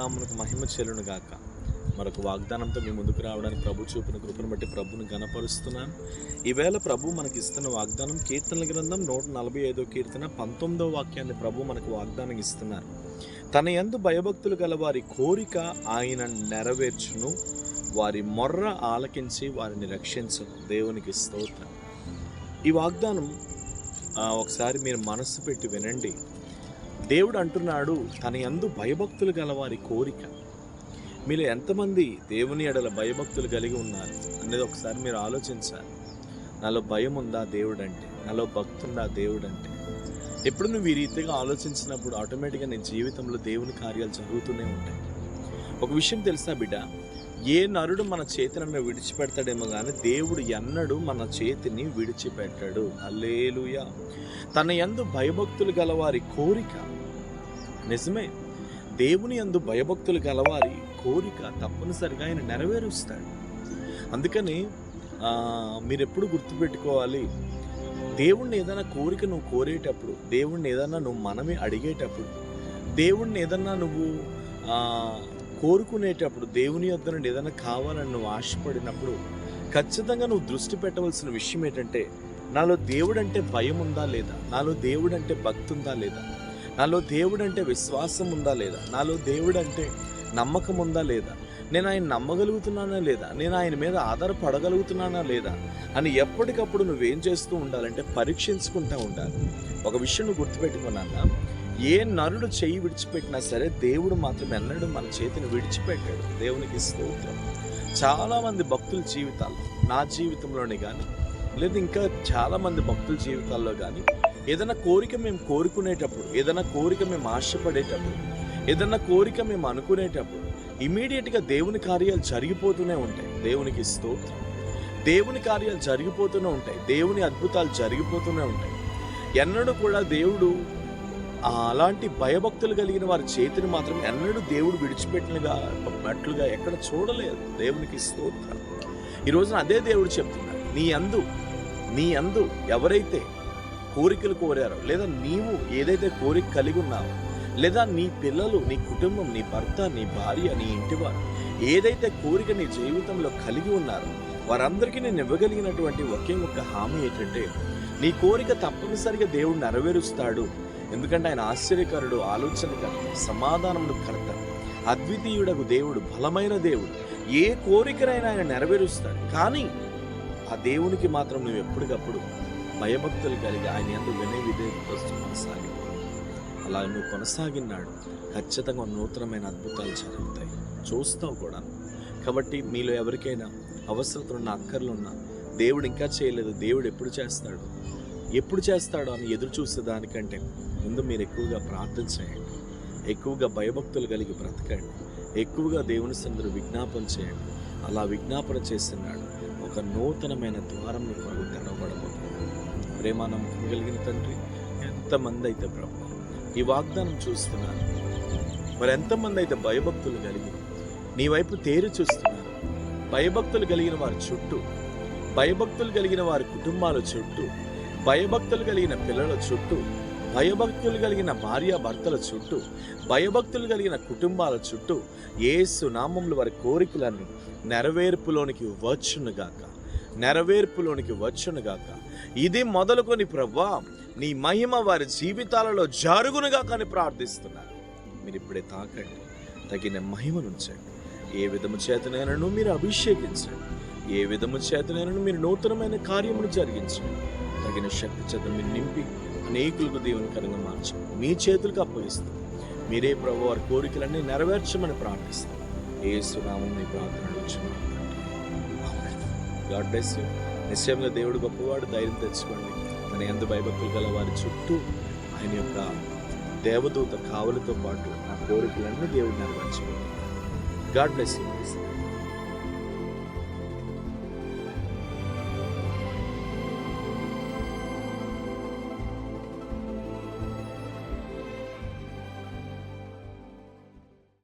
నామమునకు మహిమ చెల్లును గాక. మరొక వాగ్దానంతో మీ ముందుకు రావడానికి ప్రభు చూపిన కృపను బట్టి ప్రభుని ఘనపరుస్తున్నాను. ఈవేళ ప్రభు మనకి ఇస్తున్న వాగ్దానం కీర్తనల గ్రంథం 145 కీర్తన 19వ వాక్యాన్ని ప్రభు మనకు వాగ్దానం ఇస్తున్నారు. తన యందు భయభక్తులు గల వారి కోరిక ఆయన నెరవేర్చును, వారి మొర్ర ఆలకించి వారిని రక్షించును. దేవునికి స్తోత్రం. ఈ వాగ్దానం ఒకసారి మీరు మనస్సు పెట్టి వినండి. దేవుడు అంటున్నాడు, తన యందు భయభక్తులు గల వారి కోరిక. మీరు ఎంతమంది దేవుని ఎడల భయభక్తులు కలిగి ఉన్నారు అనేది ఒకసారి మీరు ఆలోచించాలి. నాలో భయం ఉందా దేవుడు అంటే, నాలో భక్తి ఉందా దేవుడు అంటే? ఎప్పుడు నువ్వు ఈ రీతిగా ఆలోచించినప్పుడు ఆటోమేటిక్గా నీ జీవితంలో దేవుని కార్యాలు జరుగుతూనే ఉంటాయి. ఒక విషయం తెలుసా బిడ్డ, ఏ నరుడు మన చేతిని విడిచిపెడతాడేమో కానీ దేవుడు ఎన్నడూ మన చేతిని విడిచిపెట్టాడు. హల్లెలూయా. తన యందు భయభక్తులు గలవారి కోరిక, నిజమే, దేవుని యందు భయభక్తులు గలవారి కోరిక తప్పనిసరిగా ఆయన నెరవేరుస్తాడు. అందుకని మీరు ఎప్పుడు గుర్తుపెట్టుకోవాలి, దేవుణ్ణి ఏదైనా కోరిక నువ్వు కోరేటప్పుడు, దేవుణ్ణి ఏదైనా నువ్వు మనమే అడిగేటప్పుడు, దేవుణ్ణి ఏదన్నా నువ్వు కోరుకునేటప్పుడు, దేవుని యొద్ద నుండి ఏదైనా కావాలని నువ్వు ఆశపడినప్పుడు ఖచ్చితంగా నువ్వు దృష్టి పెట్టవలసిన విషయం ఏంటంటే, నాలో దేవుడు అంటే భయం ఉందా లేదా, నాలో దేవుడు అంటే భక్తి ఉందా లేదా, నాలో దేవుడు అంటే విశ్వాసం ఉందా లేదా, నాలో దేవుడు అంటే నమ్మకం ఉందా లేదా, నేను ఆయన నమ్మగలుగుతున్నానా లేదా, నేను ఆయన మీద ఆధారపడగలుగుతున్నానా లేదా అని ఎప్పటికప్పుడు నువ్వేం చేస్తూ ఉండాలంటే పరీక్షించుకుంటూ ఉండాలి. ఒక విషయం నువ్వు గుర్తుపెట్టుకున్నానా, ఏ నరుడు చెయ్యి విడిచిపెట్టినా సరే దేవుడు మాత్రం ఎన్నడూ మన చేతిని విడిచిపెట్టాడు. దేవునికి స్తోత్రం. చాలామంది భక్తుల జీవితాల్లో, నా జీవితంలోనే కానీ లేదా ఇంకా చాలామంది భక్తుల జీవితాల్లో కానీ ఏదైనా కోరిక మేము కోరుకునేటప్పుడు, ఏదైనా కోరిక మేము ఆశపడేటప్పుడు, ఏదైనా కోరిక మేము అనుకునేటప్పుడు ఇమీడియట్గా దేవుని కార్యాలు జరిగిపోతూనే ఉంటాయి. దేవునికి స్తోత్రం. దేవుని కార్యాలు జరిగిపోతూనే ఉంటాయి, దేవుని అద్భుతాలు జరిగిపోతూనే ఉంటాయి. ఎన్నడూ కూడా దేవుడు అలాంటి భయభక్తులు కలిగిన వారి చేతిని మాత్రం ఎన్నడూ దేవుడు విడిచిపెట్టినట్లుగా ఎక్కడ చూడలేదు. దేవునికి స్తోత్రం. ఈ రోజున అదే దేవుడు చెప్తున్నాడు, నీ యందు ఎవరైతే కోరికలు కోరారో, లేదా నీవు ఏదైతే కోరిక కలిగి ఉన్నావో, లేదా నీ పిల్లలు, నీ కుటుంబం, నీ భర్త, నీ భార్య, నీ ఇంటివారు ఏదైతే కోరిక నీ జీవితంలో కలిగి ఉన్నారో వారందరికీ నేను ఇవ్వగలిగినటువంటి ఒకే ఒక్క హామీ ఏంటంటే, నీ కోరిక తప్పనిసరిగా దేవుడు నెరవేరుస్తాడు. ఎందుకంటే ఆయన ఆశ్చర్యకరుడు, ఆలోచనకర్త, సమాధానమును కర్త, అద్వితీయుడగు దేవుడు, బలమైన దేవుడు. ఏ కోరికనైనా ఆయన నెరవేరుస్తాడు. కానీ ఆ దేవునికి మాత్రం నువ్వు ఎప్పటికప్పుడు భయభక్తులు కలిగి ఆయన యందు వినయ విధేయతతో కొనసాగి, అలా నువ్వు కొనసాగినాడు ఖచ్చితంగా నూతనమైన అద్భుతాలు జరుగుతాయి, చూస్తావు కూడా. కాబట్టి మీలో ఎవరికైనా అవసరతలున్న, అక్కర్లున్నా, దేవుడు ఇంకా చేయలేదు, దేవుడు ఎప్పుడు చేస్తాడో అని ఎదురు చూసే దానికంటే ముందు మీరు ఎక్కువగా ప్రార్థన చేయండి, ఎక్కువగా భయభక్తులు కలిగి బ్రతకండి, ఎక్కువగా దేవుని సన్నిధిలో విజ్ఞాపన చేయండి. అలా విజ్ఞాపన చేస్తున్నాడు ఒక నూతనమైన ద్వారం నీ కొరకు తెరవబడబోతుంది. ప్రేమ నమ్మకం కలిగిన తండ్రి, ఎంతమంది అయితే ప్రభు ఈ వాగ్దానం చూస్తున్నారు, మరి ఎంతమంది అయితే భయభక్తులు కలిగి నీ వైపు తేరి చూస్తున్నారు, భయభక్తులు కలిగిన వారి చుట్టూ, భయభక్తులు కలిగిన వారి కుటుంబాల చుట్టూ, భయభక్తులు కలిగిన పిల్లల చుట్టూ, భయభక్తులు కలిగిన భార్యాభర్తల చుట్టూ, భయభక్తులు కలిగిన కుటుంబాల చుట్టూ యేసు నామములో వారి కోరికలన్నీ నెరవేర్పులోనికి వచ్చునుగాక. ఇది మొదలుకొని ప్రభువా నీ మహిమ వారి జీవితాలలో జరుగునుగాక అని ప్రార్థిస్తున్నారు. మీరు ఇప్పుడే తాకండి, తగిన మహిమనుంచండి. ఏ విధము చేతనైనను మీరు అభిషేకించండి, ఏ విధము చేతనైనను మీరు నూతనమైన కార్యమును జరిగించండి. తగిన శక్తి చేత మీరు నింపి అనేకులకు దీవెనకరంగా మార్చండి. మీ చేతులకు అప్పగిస్తాం. మీరే ప్రభు వారి కోరికలన్నీ నెరవేర్చమని ప్రార్థిస్తాం. యేసు నామములో ఈ ప్రార్థన అడుగుచున్నాను. God bless you. నిశ్చయంగా దేవుడు గొప్పవాడు. ధైర్యం తెచ్చుకోండి. తన యందు భయభక్తులు గల వారి చుట్టూ ఆయన యొక్క దేవదూత కావలితో పాటు ఆ కోరికలన్నీ దేవుడు నెరవేర్చుకోండి. God bless you.